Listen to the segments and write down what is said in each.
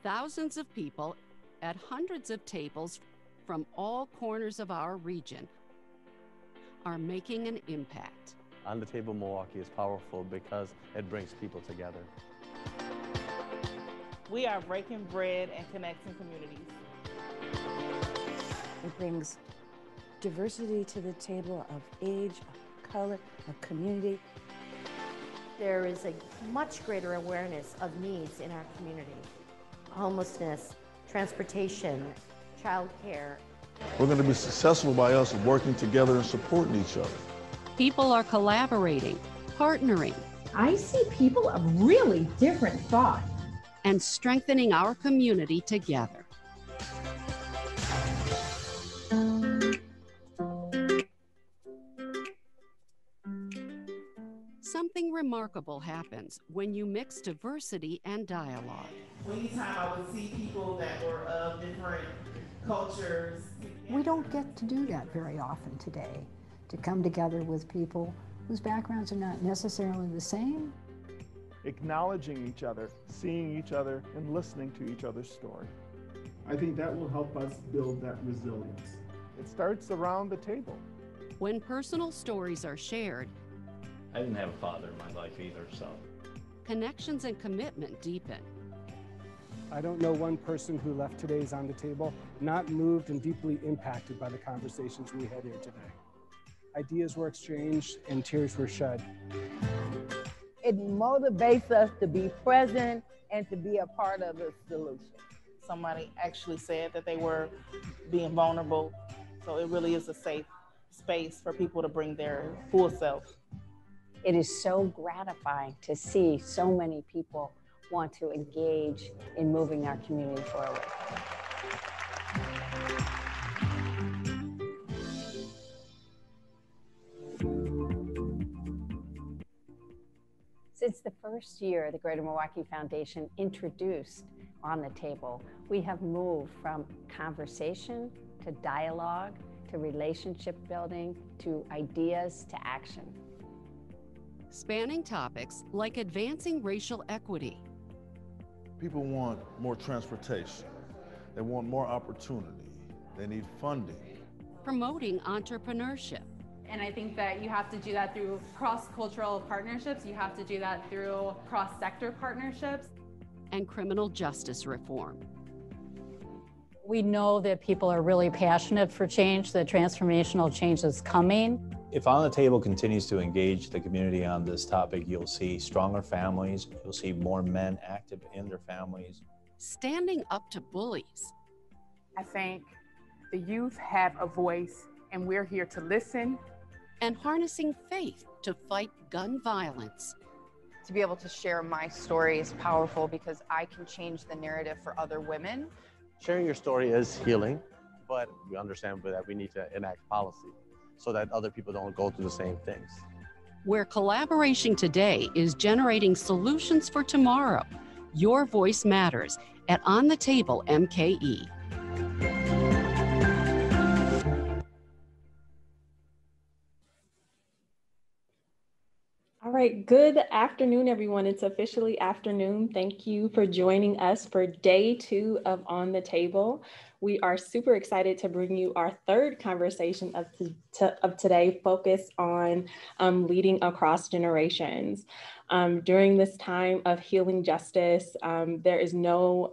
Thousands of people at hundreds of tables from all corners of our region are making an impact. On the Table Milwaukee is powerful because it brings people together. We are breaking bread and connecting communities. It brings diversity to the table of age, of color, of community. There is a much greater awareness of needs in our community. Homelessness, transportation, childcare. We're going to be successful by us working together and supporting each other. People are collaborating, partnering. I see people of really different thought. And strengthening our community together. Something remarkable happens when you mix diversity and dialogue. Anytime I would see people that were of different cultures. We don't get to do that very often today, to come together with people whose backgrounds are not necessarily the same. Acknowledging each other, seeing each other, and listening to each other's story. I think that will help us build that resilience. It starts around the table. When personal stories are shared, I didn't have a father in my life either, so. Connections and commitment deepen. I don't know one person who left today's On the Table not moved and deeply impacted by the conversations we had here today. Ideas were exchanged and tears were shed. It motivates us to be present and to be a part of the solution. Somebody actually said that they were being vulnerable, so it really is a safe space for people to bring their full self. It is so gratifying to see so many people want to engage in moving our community forward. Since the first year the Greater Milwaukee Foundation introduced On the Table, we have moved from conversation to dialogue to relationship building to ideas to action. Spanning topics like advancing racial equity. People want more transportation. They want more opportunity. They need funding. Promoting entrepreneurship. And I think that you have to do that through cross-cultural partnerships. You have to do that through cross-sector partnerships. And criminal justice reform. We know that people are really passionate for change, that transformational change is coming. If On the Table continues to engage the community on this topic, you'll see stronger families, you'll see more men active in their families. Standing up to bullies. I think the youth have a voice and we're here to listen. And harnessing faith to fight gun violence. To be able to share my story is powerful because I can change the narrative for other women. Sharing your story is healing, but we understand that we need to enact policy so that other people don't go through the same things. Where collaboration today is generating solutions for tomorrow. Your voice matters at On the Table MKE. All right, good afternoon, everyone. It's officially afternoon. Thank you for joining us for day 2 of On the Table. We are super excited to bring you our third conversation of today, focused on leading across generations. During this time of healing justice, there is no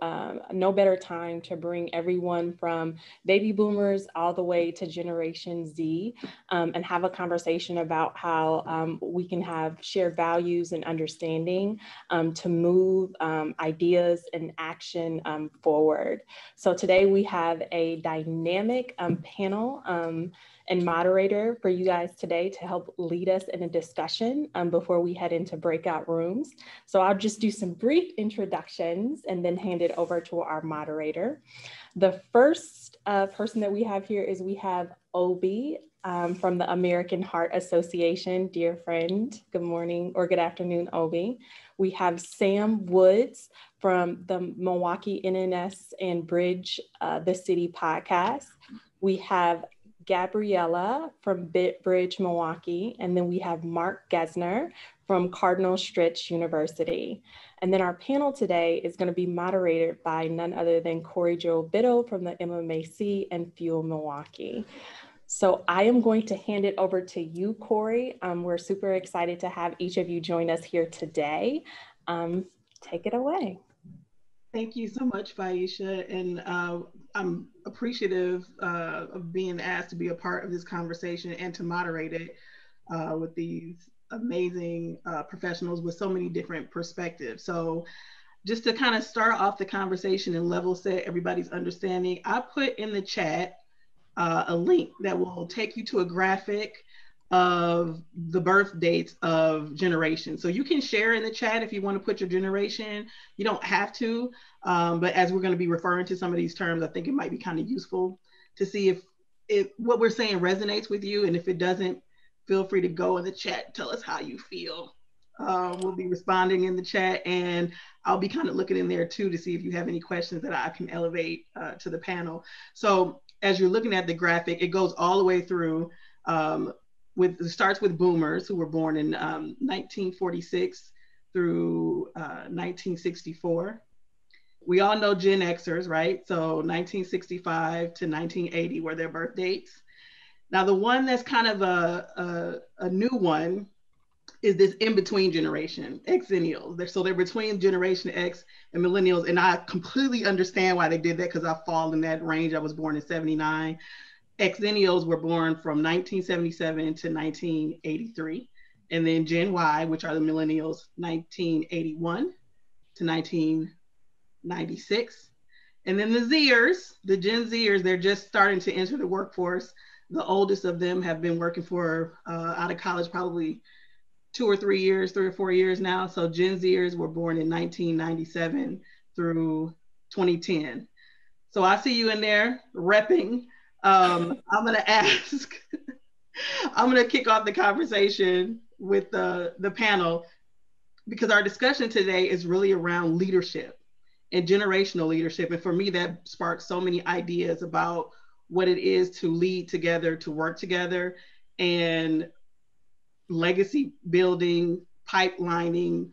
better time to bring everyone from baby boomers all the way to Generation Z and have a conversation about how we can have shared values and understanding to move ideas and action forward. So today we have a dynamic panel and moderator for you guys today to help lead us in a discussion before we head into breakout rooms. So I'll just do some brief introductions and then hand it over to our moderator. The first person that we have here is we have Obi from the American Heart Association. Dear friend, good morning or good afternoon, Obi. We have Sam Woods from the Milwaukee NNS and Bridge the City podcast. We have Gabriella from Bridge, Milwaukee, and then we have Mark Gesner from Cardinal Stritch University. And then our panel today is going to be moderated by none other than Corey Joe Bitto from the MMAC and Fuel Milwaukee. So I am going to hand it over to you, Corey. We're super excited to have each of you join us here today. Take it away. Thank you so much, Faisha. And I'm appreciative of being asked to be a part of this conversation and to moderate it with these amazing professionals with so many different perspectives. So just to kind of start off the conversation and level set everybody's understanding, I put in the chat a link that will take you to a graphic of the birth dates of generations. So you can share in the chat if you want to put your generation. You don't have to, but as we're going to be referring to some of these terms, I think it might be kind of useful to see if what we're saying resonates with you. And if it doesn't, feel free to go in the chat and tell us how you feel. We'll be responding in the chat, and I'll be kind of looking in there too to see if you have any questions that I can elevate to the panel. So as you're looking at the graphic, it goes all the way through it starts with boomers who were born in 1946 through 1964. We all know Gen Xers, right? So 1965 to 1980 were their birth dates. Now, the one that's kind of a new one is this in-between generation, Xennials. So they're between Generation X and Millennials, and I completely understand why they did that because I fall in that range. I was born in 79. Xennials were born from 1977 to 1983. And then Gen Y, which are the Millennials, 1981 to 1996. And then the Zers, the Gen Zers, they're just starting to enter the workforce. The oldest of them have been working for out of college probably 3 or 4 years now. So Gen Zers were born in 1997 through 2010. So I see you in there repping. I'm going to ask, I'm going to kick off the conversation with the panel because our discussion today is really around leadership and generational leadership. And for me, that sparks so many ideas about what it is to lead together, to work together, and legacy building, pipelining,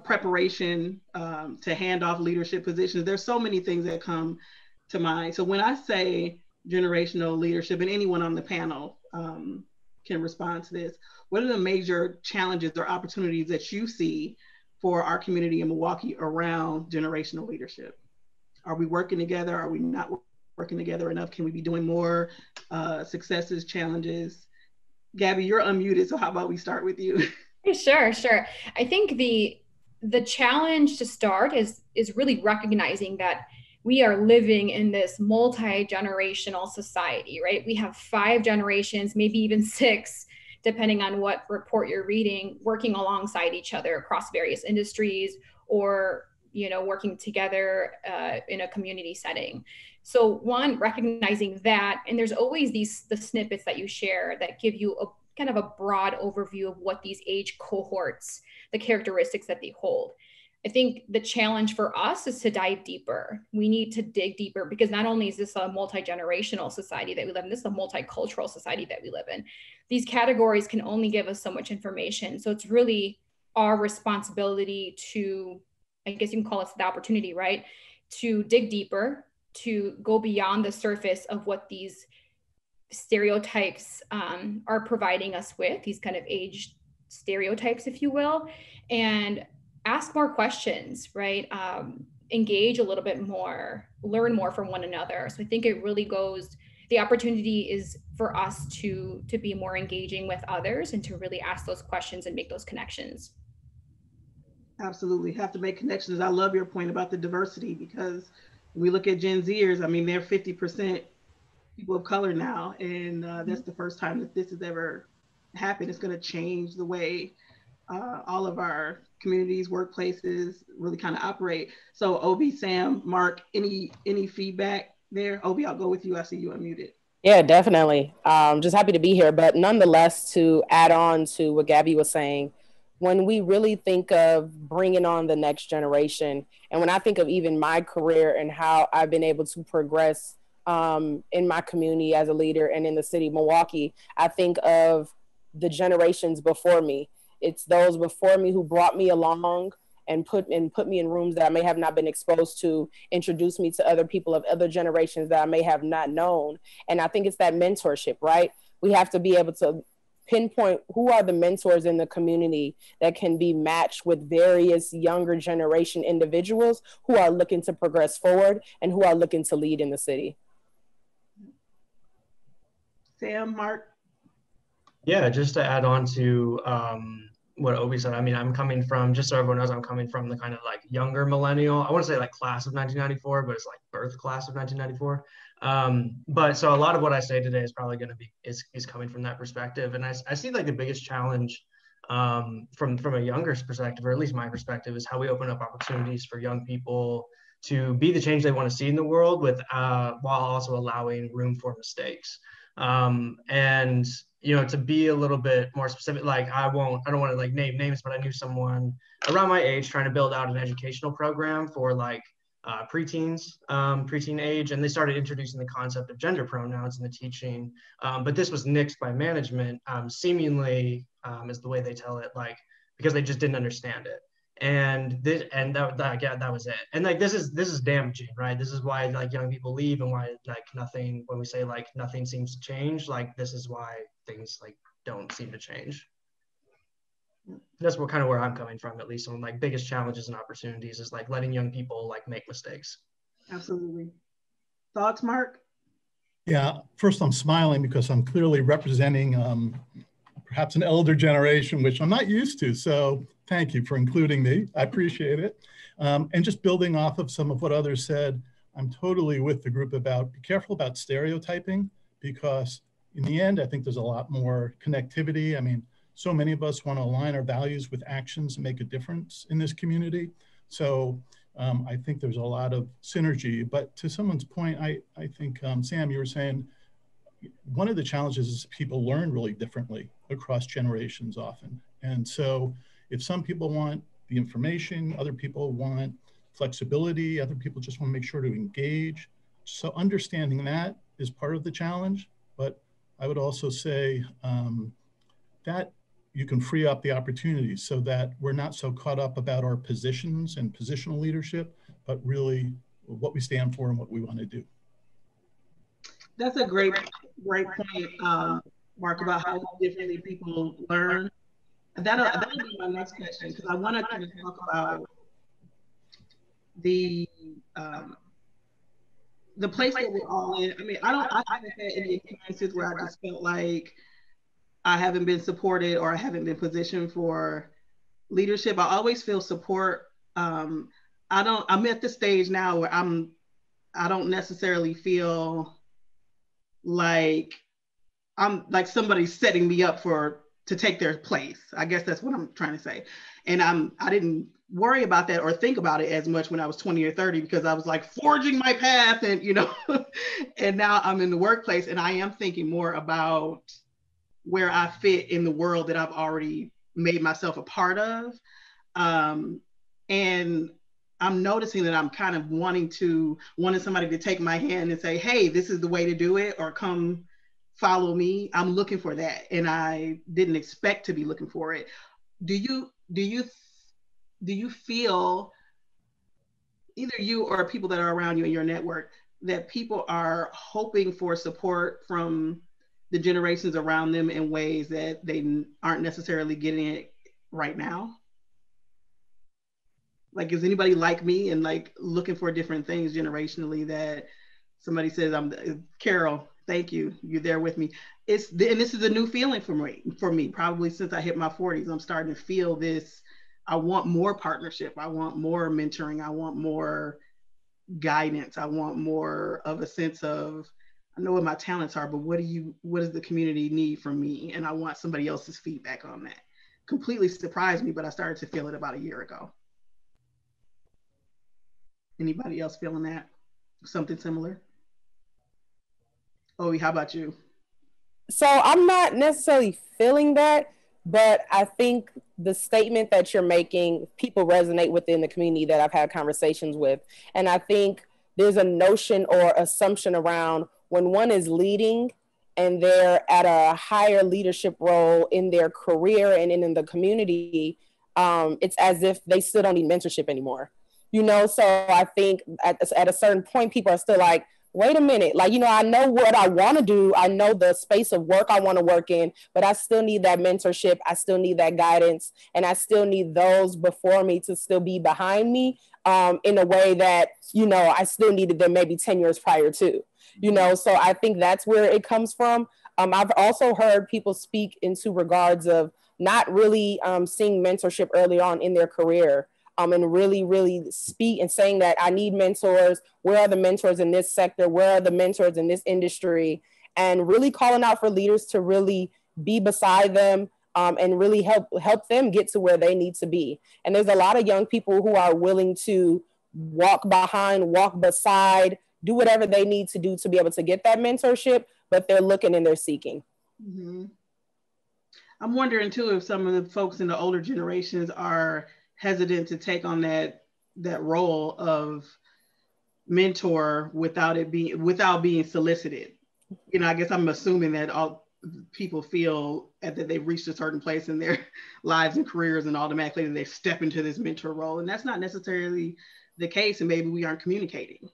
preparation to hand off leadership positions. There's so many things that come to mind. So when I say generational leadership, and anyone on the panel can respond to this, what are the major challenges or opportunities that you see for our community in Milwaukee around generational leadership? Are we working together? Are we not working together enough? Can we be doing more? Successes, challenges? Gabby, you're unmuted, so how about we start with you? Sure. I think the challenge to start is really recognizing that we are living in this multi-generational society, right? We have 5 generations, maybe even 6, depending on what report you're reading, working alongside each other across various industries or, working together in a community setting. So one, recognizing that, and there's always the snippets that you share that give you a kind of a broad overview of what these age cohorts, the characteristics that they hold. I think the challenge for us is to dive deeper. We need to dig deeper because not only is this a multi-generational society that we live in, this is a multicultural society that we live in. These categories can only give us so much information. So it's really our responsibility to, I guess you can call it the opportunity, right? To dig deeper, to go beyond the surface of what these stereotypes are providing us with, these kind of age stereotypes, if you will, and ask more questions, right? Engage a little bit more, learn more from one another. So I think it really goes, the opportunity is for us to be more engaging with others and to really ask those questions and make those connections. Absolutely, have to make connections. I love your point about the diversity because when we look at Gen Zers, I mean, they're 50% people of color now, and that's the first time that this has ever happened. It's going to change the way all of our communities, workplaces really kind of operate. So Obi, Sam, Mark, any feedback there? Obi, I'll go with you. I see you unmuted. Yeah, definitely. Just happy to be here. But nonetheless, to add on to what Gabby was saying, when we really think of bringing on the next generation, and when I think of even my career and how I've been able to progress in my community as a leader and in the city of Milwaukee, I think of the generations before me. It's those before me who brought me along and put me in rooms that I may have not been exposed to, introduced me to other people of other generations that I may have not known. And I think it's that mentorship, right? We have to be able to pinpoint who are the mentors in the community that can be matched with various younger generation individuals who are looking to progress forward and who are looking to lead in the city. Sam, Mark? Yeah, just to add on to what Obi said, I mean, I'm coming from, just so everyone knows, I'm coming from the kind of like younger millennial, I wouldn't say like class of 1994, but it's like birth class of 1994. But so a lot of what I say today is probably going to be, is coming from that perspective. And I see like the biggest challenge from a younger perspective, or at least my perspective, is how we open up opportunities for young people to be the change they want to see in the world with, while also allowing room for mistakes. And you know, to be a little bit more specific, like I don't want to like name names, but I knew someone around my age trying to build out an educational program for like preteen age, and they started introducing the concept of gender pronouns in the teaching, but this was nixed by management, seemingly, is the way they tell it, like because they just didn't understand it. And that was it. And like this is damaging, right? This is why like young people leave, and why like nothing, when we say like nothing seems to change, like this is why things like don't seem to change. That's what kind of where I'm coming from, at least on like biggest challenges and opportunities, is like letting young people like make mistakes. Absolutely. Thoughts, Mark? Yeah, first I'm smiling because I'm clearly representing perhaps an elder generation, which I'm not used to. So thank you for including me. I appreciate it. And just building off of some of what others said, I'm totally with the group about be careful about stereotyping, because in the end, I think there's a lot more connectivity. I mean, so many of us want to align our values with actions and make a difference in this community. So I think there's a lot of synergy. But to someone's point, I think, Sam, you were saying, one of the challenges is people learn really differently across generations often. And so if some people want the information, other people want flexibility, other people just want to make sure to engage. So understanding that is part of the challenge. But I would also say that you can free up the opportunities so that we're not so caught up about our positions and positional leadership, but really what we stand for and what we want to do. That's a great point, Mark, about how differently people learn. That'll be my next question, because I want to kind of talk about the place that we're all in. I mean, I haven't had any experiences where I just felt like I haven't been supported or I haven't been positioned for leadership. I always feel support. I'm at the stage now where I don't necessarily feel like I'm like somebody's setting me up to take their place. I guess that's what I'm trying to say. And I didn't worry about that or think about it as much when I was 20 or 30, because I was like forging my path, and and now I'm in the workplace and I am thinking more about where I fit in the world that I've already made myself a part of. And I'm noticing that I'm kind of wanting somebody to take my hand and say, hey, this is the way to do it, or come follow me. I'm looking for that. And I didn't expect to be looking for it. Do you feel, either you or people that are around you in your network, that people are hoping for support from the generations around them in ways that they aren't necessarily getting it right now? Like, is anybody like me and like looking for different things generationally, that somebody says, Carol, thank you, you're there with me. And this is a new feeling for me, probably since I hit my 40s. I'm starting to feel this, I want more partnership. I want more mentoring. I want more guidance. I want more of a sense of, I know what my talents are, but what does the community need from me? And I want somebody else's feedback on that. Completely surprised me, but I started to feel it about a year ago. Anybody else feeling that? Something similar? Oh, how about you? So I'm not necessarily feeling that, but I think the statement that you're making, people resonate within the community that I've had conversations with. And I think there's a notion or assumption around when one is leading and they're at a higher leadership role in their career and in the community, it's as if they still don't need mentorship anymore. You know, so I think at a certain point, people are still like, wait a minute, like, you know, I know what I want to do. I know the space of work I want to work in, but I still need that mentorship. I still need that guidance. And I still need those before me to still be behind me in a way that, you know, I still needed them maybe 10 years prior to, you know, so I think that's where it comes from. I've also heard people speak into regards of not really seeing mentorship early on in their career. And really speak and saying that I need mentors. Where are the mentors in this sector? Where are the mentors in this industry? And really calling out for leaders to really be beside them and really help them get to where they need to be. And there's a lot of young people who are willing to walk behind, walk beside, do whatever they need to do to be able to get that mentorship, but they're looking and they're seeking. Mm-hmm. I'm wondering too if some of the folks in the older generations are hesitant to take on that role of mentor without being solicited. You know, I guess I'm assuming that all people feel that they've reached a certain place in their lives and careers and automatically they step into this mentor role, and that's not necessarily the case, and maybe we aren't communicating.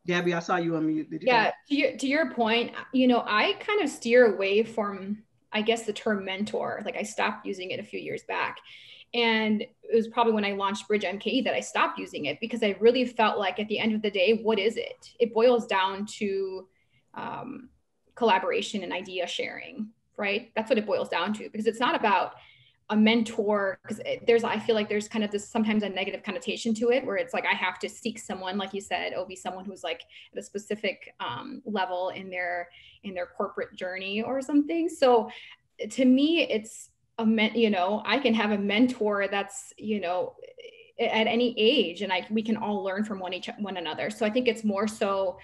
Gabby, I saw you unmute. Yeah, to your point, you know, I kind of steer away from, I guess, the term mentor. Like I stopped using it a few years back. And it was probably when I launched Bridge MKE that I stopped using it, because I really felt like at the end of the day, what is it? It boils down to collaboration and idea sharing, right? That's what it boils down to, because it's not about a mentor, because I feel like there's kind of this sometimes a negative connotation to it, where it's like I have to seek someone, like you said, Obi, someone who's like at a specific level in their corporate journey or something. So to me, it's you know, I can have a mentor that's, you know, at any age, and we can all learn from one another. So I think it's more so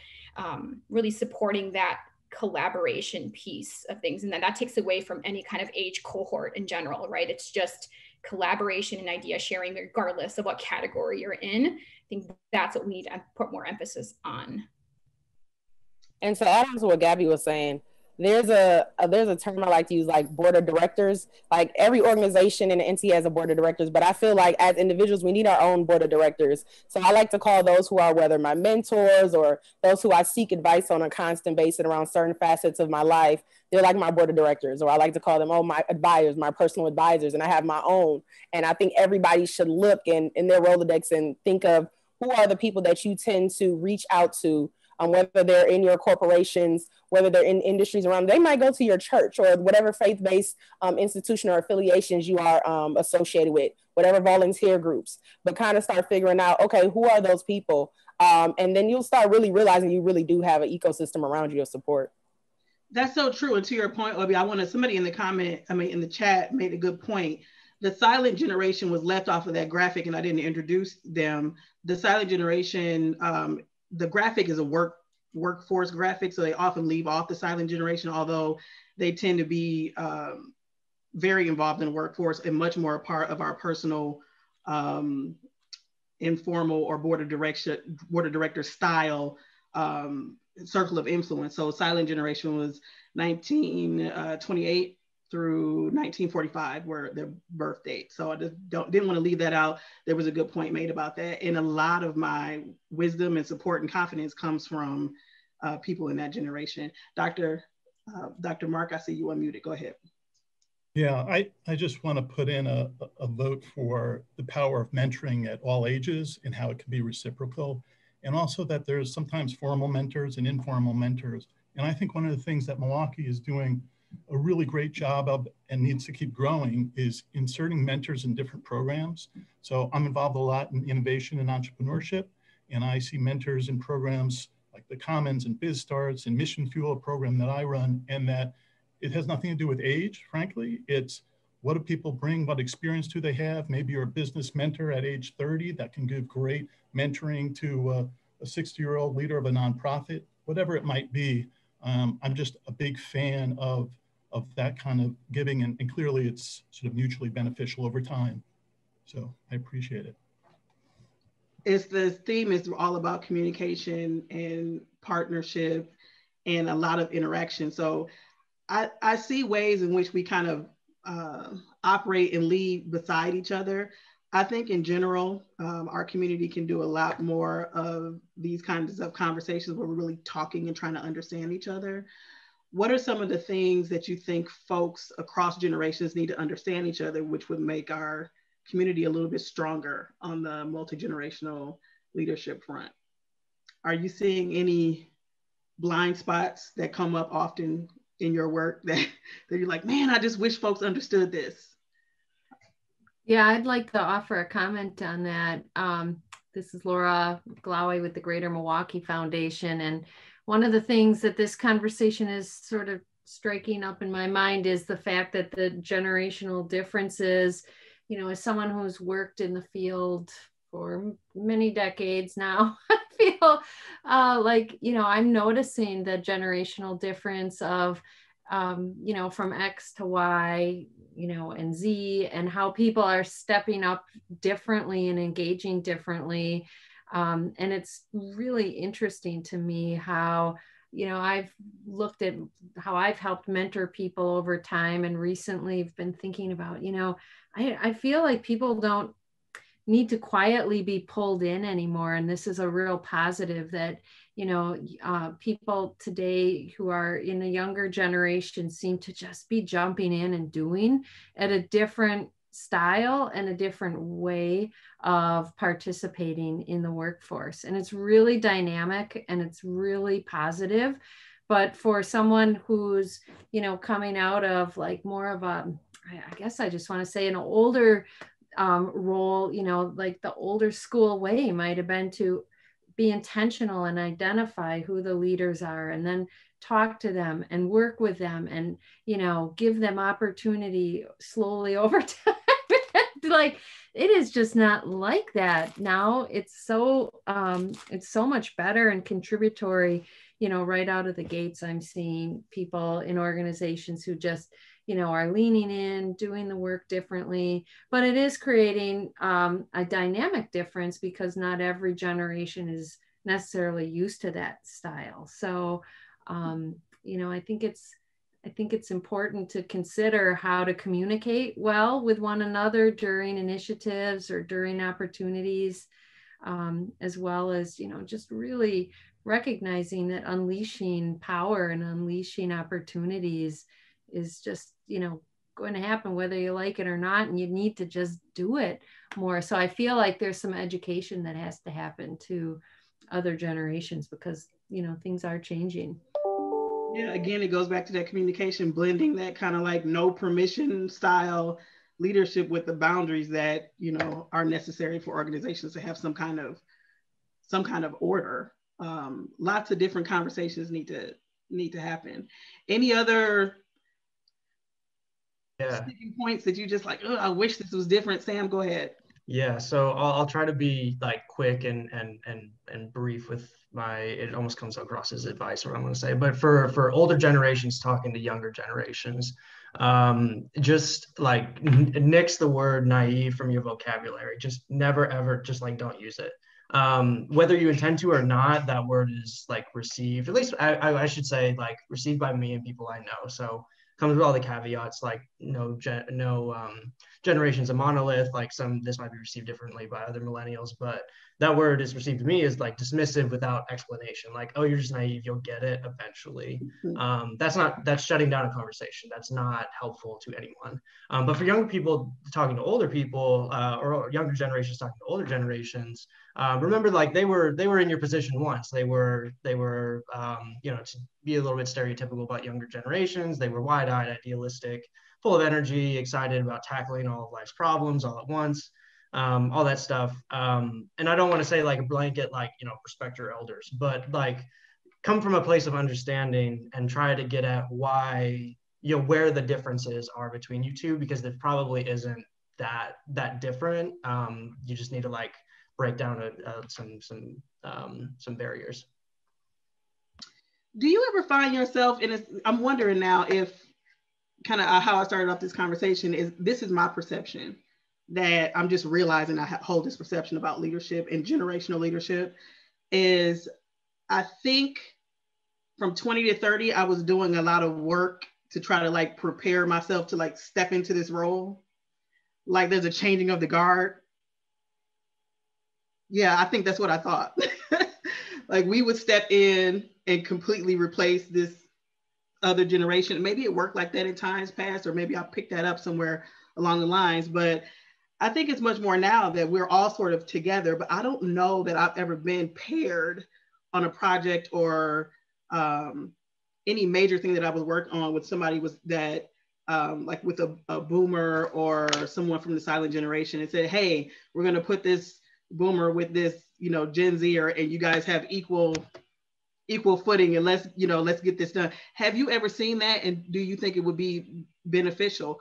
really supporting that collaboration piece of things, and then that takes away from any kind of age cohort in general, right? It's just collaboration and idea sharing, regardless of what category you're in. I think that's what we need to put more emphasis on. And to add on to what Gabby was saying, there's a term I like to use, like board of directors. Like every organization in the NT has a board of directors, but I feel like as individuals, we need our own board of directors. So I like to call those who are, whether my mentors or those who I seek advice on a constant basis around certain facets of my life, they're like my board of directors, or I like to call them, my advisors, my personal advisors, and I have my own. And I think everybody should look in their Rolodex and think of who are the people that you tend to reach out to, whether they're in your corporations, whether they're in industries around. They might go to your church or whatever faith-based institution or affiliations you are associated with, whatever volunteer groups, but kind of start figuring out, okay, who are those people? And then you'll start really realizing you really do have an ecosystem around you of support. That's so true. And to your point, Obi, somebody in the chat made a good point. The silent generation was left off of that graphic, and I didn't introduce them. The silent generation, the graphic is a workforce graphic, so they often leave off the silent generation, although they tend to be very involved in the workforce and much more a part of our personal informal or board of director style circle of influence. So silent generation was 1928 through 1945 were their birth date. So I just didn't want to leave that out. There was a good point made about that. And a lot of my wisdom and support and confidence comes from people in that generation. Dr. Mark, I see you unmuted. Go ahead. Yeah, I just want to put in a vote for the power of mentoring at all ages and how it can be reciprocal. And also that there's sometimes formal mentors and informal mentors. And I think one of the things that Milwaukee is doing a really great job of and needs to keep growing is inserting mentors in different programs. So I'm involved a lot in innovation and entrepreneurship, and I see mentors in programs like the Commons and BizStarts and Mission Fuel, a program that I run, and that it has nothing to do with age, frankly. It's what do people bring, what experience do they have? Maybe you're a business mentor at age 30 that can give great mentoring to a 60-year-old leader of a nonprofit, whatever it might be. I'm just a big fan of that kind of giving, and clearly it's sort of mutually beneficial over time. So I appreciate it. the theme is all about communication and partnership and a lot of interaction. So I see ways in which we kind of operate and lead beside each other. I think in general, our community can do a lot more of these kinds of conversations where we're really talking and trying to understand each other. What are some of the things that you think folks across generations need to understand each other, which would make our community a little bit stronger on the multi-generational leadership front? Are you seeing any blind spots that come up often in your work that you're like, man, I just wish folks understood this? Yeah, I'd like to offer a comment on that. This is Laura Glawe with the Greater Milwaukee Foundation. And one of the things that this conversation is sort of striking up in my mind is the fact that the generational differences, you know, as someone who's worked in the field for many decades now, I feel like, you know, I'm noticing the generational difference of, you know, from X to Y, you know, and Z, and how people are stepping up differently and engaging differently. And it's really interesting to me how, you know, I've looked at how I've helped mentor people over time, and recently I've been thinking about, you know, I feel like people don't need to quietly be pulled in anymore. And this is a real positive that, you know, people today who are in the younger generation seem to just be jumping in and doing at a different style and a different way of participating in the workforce. And it's really dynamic and it's really positive. But for someone who's, you know, coming out of like more of a, I guess I just want to say an older role, you know, like the older school way might have been to be intentional and identify who the leaders are, and then talk to them and work with them and, you know, give them opportunity slowly over time. Like, it is just not like that now. It's so much better and contributory, you know, right out of the gates. I'm seeing people in organizations who just, you know, are leaning in, doing the work differently, but it is creating a dynamic difference because not every generation is necessarily used to that style. So, you know, I think it's important to consider how to communicate well with one another during initiatives or during opportunities, as well as, you know, just really recognizing that unleashing power and unleashing opportunities is just, you know, going to happen whether you like it or not, and you need to just do it more. So I feel like there's some education that has to happen to other generations because, you know, things are changing. Yeah, again, it goes back to that communication, blending that kind of like no permission style leadership with the boundaries that, you know, are necessary for organizations to have some kind of order. Lots of different conversations need to happen. Any other sticking points that you just like, oh, I wish this was different? Sam, go ahead. Yeah, so I'll try to be like quick and brief with it almost comes across as advice, what I'm going to say, but for older generations talking to younger generations, just like nix the word naive from your vocabulary. Just never, ever, just like don't use it. Whether you intend to or not, that word is like received, at least I should say, like received by me and people I know. So comes with all the caveats, like no generation's a monolith, like this might be received differently by other millennials, but that word is received to me as like dismissive without explanation, like, oh, you're just naive, you'll get it eventually. That's shutting down a conversation. That's not helpful to anyone. But for younger people talking to older people, or younger generations talking to older generations, remember, like they were in your position once. They were you know, to be a little bit stereotypical about younger generations, they were wide-eyed, idealistic, full of energy, excited about tackling all of life's problems all at once, all that stuff. And I don't want to say like a blanket, like, you know, respect your elders, but like come from a place of understanding and try to get at why, you know, where the differences are between you two, because there probably isn't that different. You just need to like break down some barriers. Do you ever find yourself I'm wondering now if kind of how I started off this conversation is, this is my perception, that I'm just realizing I hold this perception about leadership and generational leadership is I think from 20 to 30, I was doing a lot of work to try to like prepare myself to like step into this role. Like there's a changing of the guard. Yeah, I think that's what I thought. Like we would step in and completely replace this other generation. Maybe it worked like that in times past, or maybe I picked that up somewhere along the lines, but I think it's much more now that we're all sort of together, but I don't know that I've ever been paired on a project or any major thing that I was working on with somebody was that like with a boomer or someone from the silent generation and said, hey, we're going to put this boomer with this, you know, Gen Zer, and you guys have equal footing, and let's get this done. Have you ever seen that? And do you think it would be beneficial?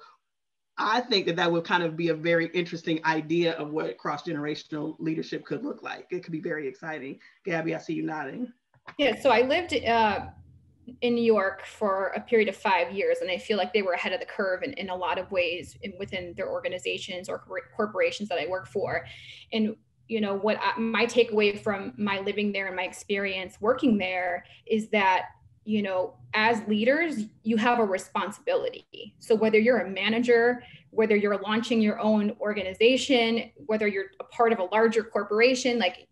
I think that would kind of be a very interesting idea of what cross-generational leadership could look like. It could be very exciting. Gabby, I see you nodding. Yeah, so I lived in New York for a period of 5 years, and I feel like they were ahead of the curve in a lot of ways within their organizations or corporations that I work for. And you know, my takeaway from my living there and my experience working there is that, you know, as leaders, you have a responsibility. So whether you're a manager, whether you're launching your own organization, whether you're a part of a larger corporation, like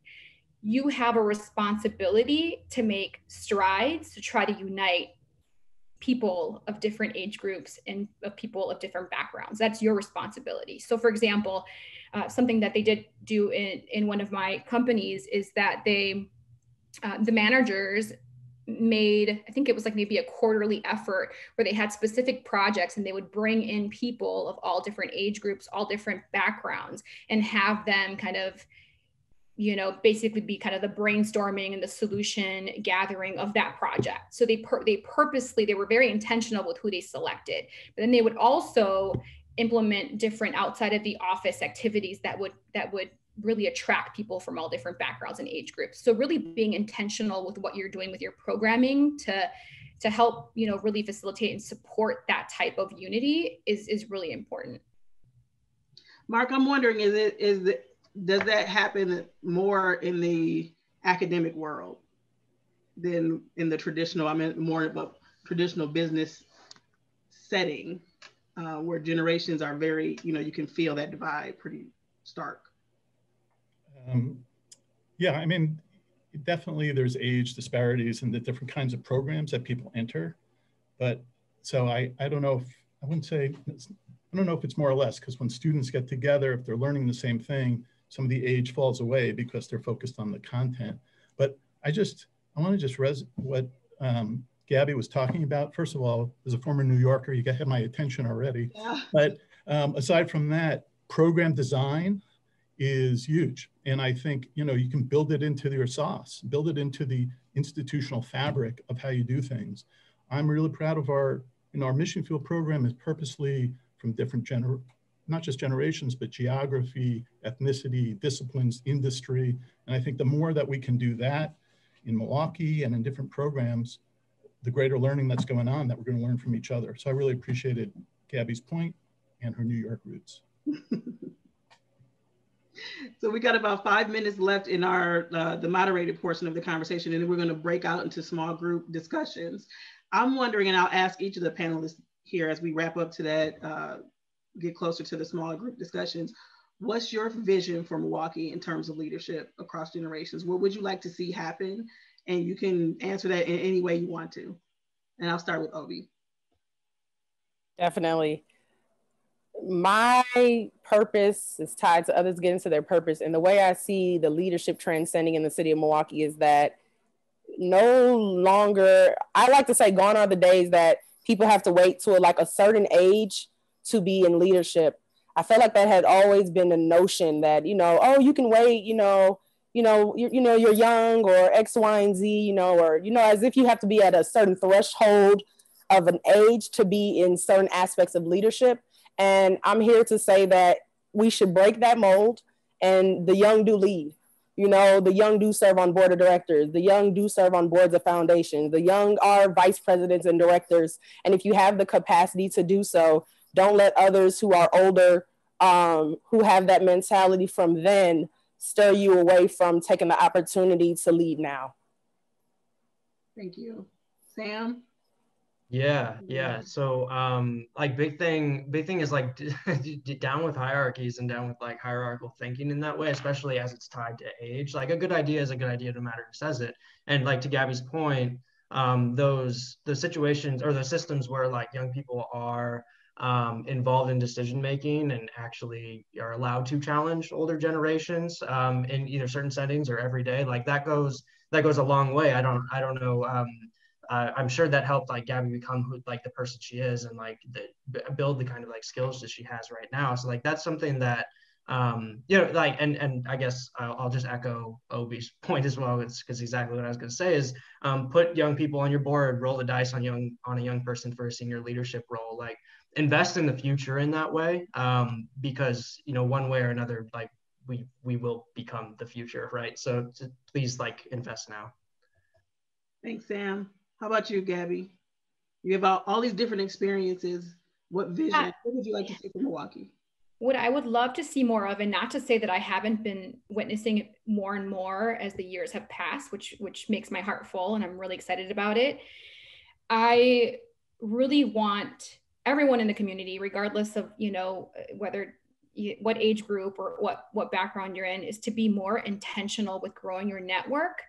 you have a responsibility to make strides to try to unite people of different age groups and of people of different backgrounds. That's your responsibility. So for example, something that they did do in one of my companies is that the managers made, I think it was like maybe a quarterly effort where they had specific projects and they would bring in people of all different age groups, all different backgrounds, and have them kind of, you know, basically be kind of the brainstorming and the solution gathering of that project. So they purposely, they were very intentional with who they selected, but then they would also implement different outside of the office activities that would really attract people from all different backgrounds and age groups. So really being intentional with what you're doing with your programming to help, you know, really facilitate and support that type of unity is really important. Mark, I'm wondering, does that happen more in the academic world than in the traditional, I mean, more of a traditional business setting where generations are very, you know, you can feel that divide pretty stark? Yeah, I mean, definitely there's age disparities in the different kinds of programs that people enter. But so I don't know if, I wouldn't say, I don't know if it's more or less, because when students get together, if they're learning the same thing, some of the age falls away because they're focused on the content. But I want to just what Gabby was talking about. First of all, as a former New Yorker, you have my attention already. Yeah. But aside from that, program design is huge. And I think, you know, you can build it into your sauce, build it into the institutional fabric of how you do things. I'm really proud of our mission field program is purposely from different not just generations, but geography, ethnicity, disciplines, industry. And I think the more that we can do that in Milwaukee and in different programs, the greater learning that's going on that we're going to learn from each other. So I really appreciated Gabby's point and her New York roots. So we got about 5 minutes left in our the moderated portion of the conversation, and then we're going to break out into small group discussions. I'm wondering, and I'll ask each of the panelists here as we wrap up to that, get closer to the smaller group discussions. What's your vision for Milwaukee in terms of leadership across generations? What would you like to see happen? And you can answer that in any way you want to. And I'll start with Obi. Definitely. My purpose is tied to others getting to their purpose. And the way I see the leadership transcending in the city of Milwaukee is that no longer, I like to say, gone are the days that people have to wait till like a certain age to be in leadership. I feel like that had always been the notion that, you know, oh, you can wait, you're young or X, Y, and Z, or, as if you have to be at a certain threshold of an age to be in certain aspects of leadership. And I'm here to say that we should break that mold, and the young do lead. The young do serve on board of directors. The young do serve on boards of foundations. The young are vice presidents and directors. And if you have the capacity to do so, don't let others who are older who have that mentality from then stir you away from taking the opportunity to lead now? Thank you. Sam? Yeah. So like big thing is like down with hierarchies and down with like hierarchical thinking in that way, especially as it's tied to age. Like a good idea is a good idea no matter who says it. And like to Gabby's point, the situations or the systems where like young people are involved in decision making and actually are allowed to challenge older generations in either certain settings or every day, like that goes a long way. I don't know. I'm sure that helped like Gabby become like the person she is and like build the kind of like skills that she has right now. So like that's something that like and I guess I'll just echo Obi's point as well. It's because exactly what I was going to say is put young people on your board, roll the dice on a young person for a senior leadership role. Like invest in the future in that way because one way or another like we will become the future, right? So please like invest now. Thanks, Sam. How about you, Gabby? You have all these different experiences. What vision, what would you like to see for Milwaukee? What I would love to see more of, and not to say that I haven't been witnessing it more and more as the years have passed, which makes my heart full and I'm really excited about it. I really want everyone in the community, regardless of, what age group or what background you're in, is to be more intentional with growing your network.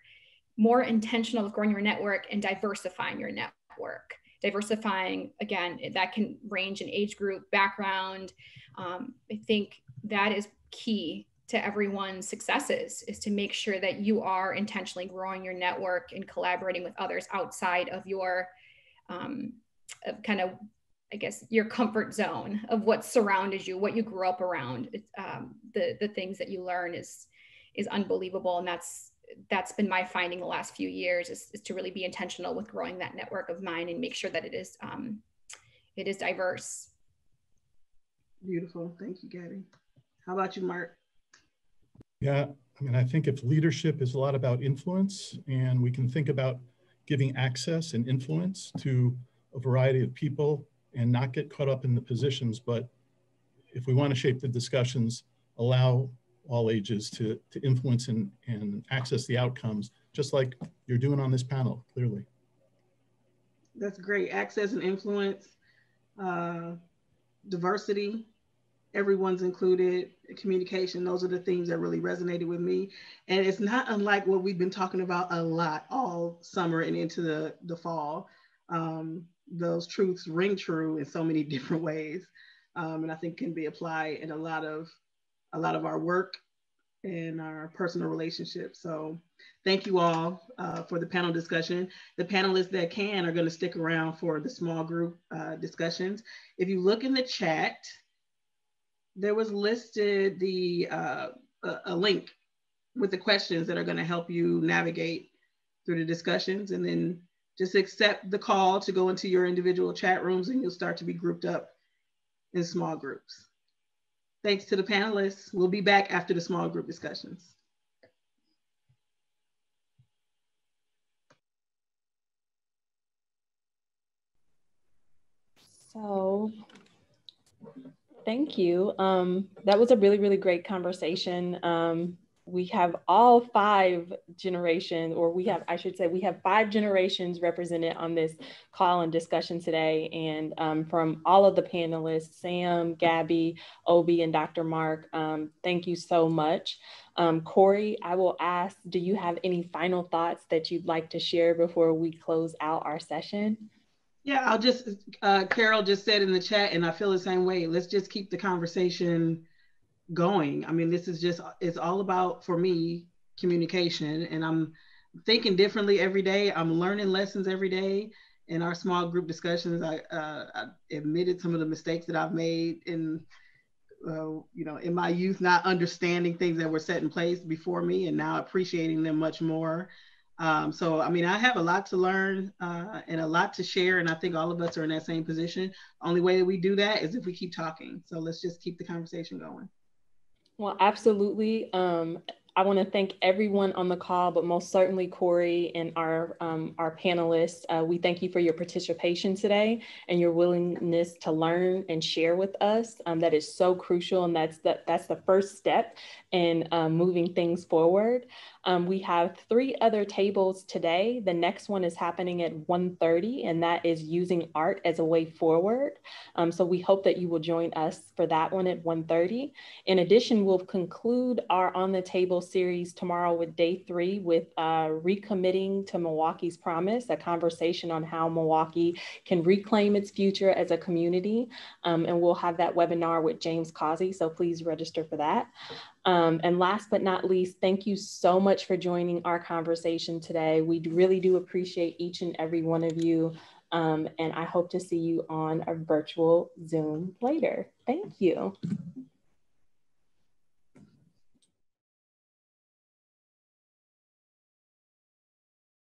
More intentional with growing your network and diversifying your network. Diversifying, again, that can range in age group, background. I think that is key to everyone's successes, is to make sure that you are intentionally growing your network and collaborating with others outside of your kind of, I guess, your comfort zone of what surrounded you, what you grew up around. The things that you learn is unbelievable. And that's been my finding the last few years is to really be intentional with growing that network of mine and make sure that it is diverse. Beautiful. Thank you, Gabby. How about you, Mark? Yeah, I mean, I think if leadership is a lot about influence, and we can think about giving access and influence to a variety of people and not get caught up in the positions, but if we want to shape the discussions, allow all ages to influence and access the outcomes, just like you're doing on this panel, clearly. That's great. Access and influence, diversity, everyone's included, communication, those are the themes that really resonated with me. And it's not unlike what we've been talking about a lot all summer and into the fall. Those truths ring true in so many different ways. And I think can be applied in a lot of our work and our personal relationships. So thank you all for the panel discussion. The panelists that are going to stick around for the small group discussions. If you look in the chat, there was listed a link with the questions that are going to help you navigate through the discussions, and then just accept the call to go into your individual chat rooms and you'll start to be grouped up in small groups. Thanks to the panelists. We'll be back after the small group discussions. So, thank you. That was a really, really great conversation. We have all 5 generations, or we have 5 generations represented on this call and discussion today. And from all of the panelists, Sam, Gabby, Obi, and Dr. Mark, thank you so much. Corey, I will ask, do you have any final thoughts that you'd like to share before we close out our session? Yeah, I'll just, Carol just said in the chat, and I feel the same way. Let's just keep the conversation going. I mean, it's all about, for me, communication, and I'm thinking differently every day. I'm learning lessons every day. In our small group discussions, I admitted some of the mistakes that I've made in my youth, not understanding things that were set in place before me and now appreciating them much more. So, I mean, I have a lot to learn and a lot to share, and I think all of us are in that same position. Only way that we do that is if we keep talking. So let's just keep the conversation going. Well, absolutely. I want to thank everyone on the call, but most certainly Corey and our panelists. We thank you for your participation today and your willingness to learn and share with us. That is so crucial, and that's the first step in moving things forward. We have 3 other tables today. The next one is happening at 1:30, and that is using art as a way forward. So we hope that you will join us for that one at 1:30. In addition, we'll conclude our On the Table series tomorrow with day 3 with recommitting to Milwaukee's promise, a conversation on how Milwaukee can reclaim its future as a community. And we'll have that webinar with James Causey, so please register for that. And last but not least, thank you so much for joining our conversation today. We really do appreciate each and every one of you. And I hope to see you on a virtual Zoom later. Thank you.